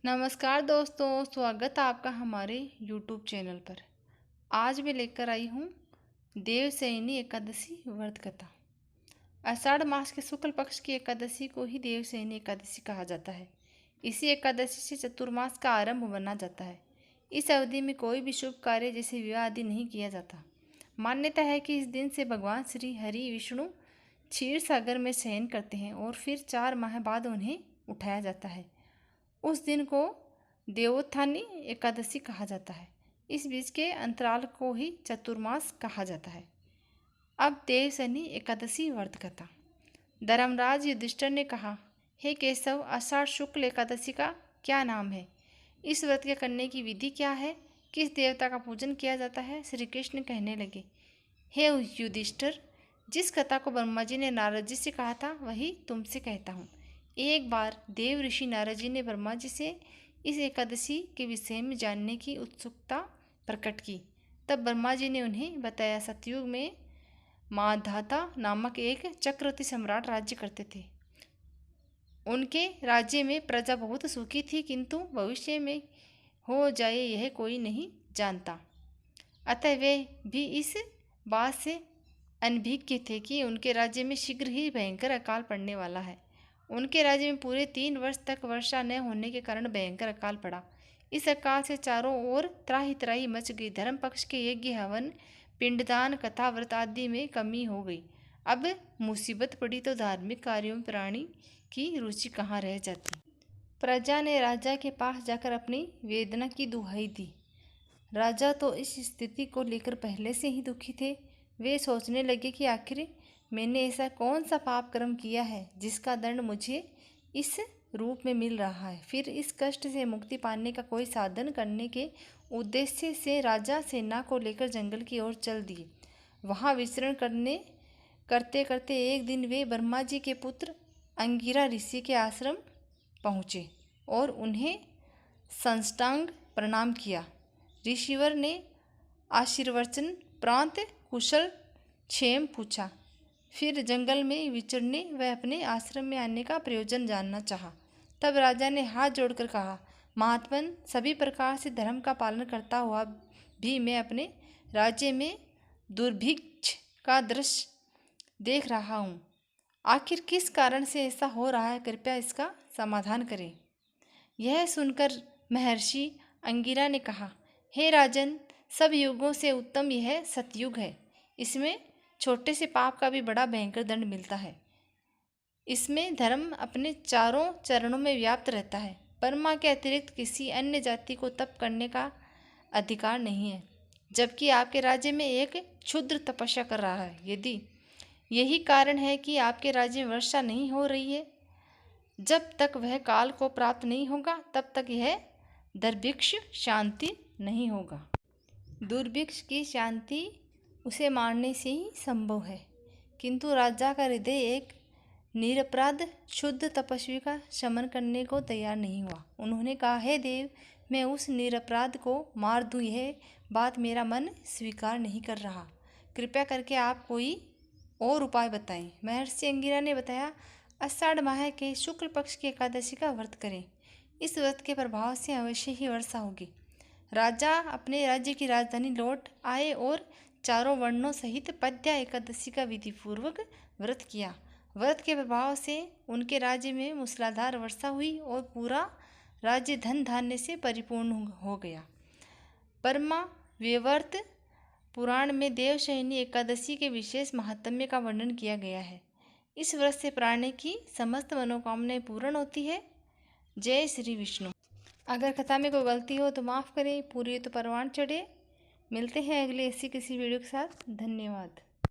नमस्कार दोस्तों, स्वागत है आपका हमारे YouTube चैनल पर। आज मैं लेकर आई हूँ देवशयनी एकादशी व्रत कथा। आषाढ़ मास के शुक्ल पक्ष की एकादशी को ही देवशयनी एकादशी कहा जाता है। इसी एकादशी से चतुर्मास का आरंभ माना जाता है। इस अवधि में कोई भी शुभ कार्य जैसे विवाह आदि नहीं किया जाता। मान्यता है कि इस दिन से भगवान श्री हरि विष्णु क्षीर सागर में शयन करते हैं और फिर 4 माह बाद उन्हें उठाया जाता है। उस दिन को देवोत्थानी एकादशी कहा जाता है। इस बीच के अंतराल को ही चतुर्मास कहा जाता है। अब देवशयनी एकादशी व्रत कथा। धर्मराज युधिष्ठिर ने कहा, हे केशव, आषाढ़ शुक्ल एकादशी का क्या नाम है? इस व्रत के करने की विधि क्या है? किस देवता का पूजन किया जाता है? श्री कृष्ण कहने लगे, हे युधिष्ठिर, जिस कथा को ब्रह्मा जी ने नारद जी से कहा था वही तुमसे कहता हूँ। एक बार देव ऋषि नारद जी ने ब्रह्मा जी से इस एकादशी के विषय में जानने की उत्सुकता प्रकट की। तब ब्रह्मा जी ने उन्हें बताया, सतयुग में माधाता नामक एक चक्रवर्ती सम्राट राज्य करते थे। उनके राज्य में प्रजा बहुत सुखी थी, किंतु भविष्य में हो जाए यह कोई नहीं जानता। अतः वे भी इस बात से अनभिज्ञ थे कि उनके राज्य में शीघ्र ही भयंकर अकाल पड़ने वाला है। उनके राज्य में पूरे 3 वर्ष तक वर्षा न होने के कारण भयंकर अकाल पड़ा। इस अकाल से चारों ओर त्राही त्राही मच गई। धर्म पक्ष के यज्ञ, हवन, पिंडदान, कथा, व्रत आदि में कमी हो गई। अब मुसीबत पड़ी तो धार्मिक कार्यों में प्राणी की रुचि कहाँ रह जाती। प्रजा ने राजा के पास जाकर अपनी वेदना की दुहाई दी। राजा तो इस स्थिति को लेकर पहले से ही दुखी थे। वे सोचने लगे कि आखिर मैंने ऐसा कौन सा पाप कर्म किया है जिसका दंड मुझे इस रूप में मिल रहा है। फिर इस कष्ट से मुक्ति पाने का कोई साधन करने के उद्देश्य से राजा सेना को लेकर जंगल की ओर चल दिए। वहाँ विचरण करते करते एक दिन वे ब्रह्मा जी के पुत्र अंगिरा ऋषि के आश्रम पहुँचे और उन्हें साष्टांग प्रणाम किया। ऋषिवर ने आशीर्वचन प्रांत कुशल क्षेम पूछा। फिर जंगल में विचरने व अपने आश्रम में आने का प्रयोजन जानना चाहा। तब राजा ने हाथ जोड़कर कहा, महात्मन, सभी प्रकार से धर्म का पालन करता हुआ भी मैं अपने राज्य में दुर्भिक्ष का दृश्य देख रहा हूँ। आखिर किस कारण से ऐसा हो रहा है? कृपया इसका समाधान करें। यह सुनकर महर्षि अंगिरा ने कहा, हे राजन, सब युगों से उत्तम यह सतयुग है। इसमें छोटे से पाप का भी बड़ा भयंकर दंड मिलता है। इसमें धर्म अपने चारों चरणों में व्याप्त रहता है। ब्रह्मा के अतिरिक्त किसी अन्य जाति को तप करने का अधिकार नहीं है, जबकि आपके राज्य में एक क्षुद्र तपस्या कर रहा है। यदि यही कारण है कि आपके राज्य में वर्षा नहीं हो रही है, जब तक वह काल को प्राप्त नहीं होगा तब तक यह दुर्भिक्ष शांति नहीं होगा। दुर्भिक्ष की शांति उसे मारने से ही संभव है, किंतु राजा का हृदय एक निरपराध शुद्ध तपस्वी का शमन करने को तैयार नहीं हुआ। उन्होंने कहा, हे देव, मैं उस निरपराध को मार दूं, यह बात मेरा मन स्वीकार नहीं कर रहा। कृपया करके आप कोई और उपाय बताएं। महर्षि अंगिरा ने बताया, आषाढ़ माह के शुक्ल पक्ष की एकादशी का व्रत करें। इस व्रत के प्रभाव से अवश्य ही वर्षा होगी। राजा अपने राज्य की राजधानी लौट आए और चारों वर्णों सहित पद्या एकादशी का विधिपूर्वक व्रत किया। व्रत के प्रभाव से उनके राज्य में मूसलाधार वर्षा हुई और पूरा राज्य धन धान्य से परिपूर्ण हो गया। ब्रह्मा वैवर्त पुराण में देवशयनी एकादशी के विशेष महात्म्य का वर्णन किया गया है। इस व्रत से प्राणी की समस्त मनोकामनाएं पूर्ण होती है। जय श्री विष्णु। अगर कथा में कोई गलती हो तो माफ़ करें, पूरी हो तो परवान चढ़े। मिलते हैं अगले ऐसी किसी वीडियो के साथ। धन्यवाद।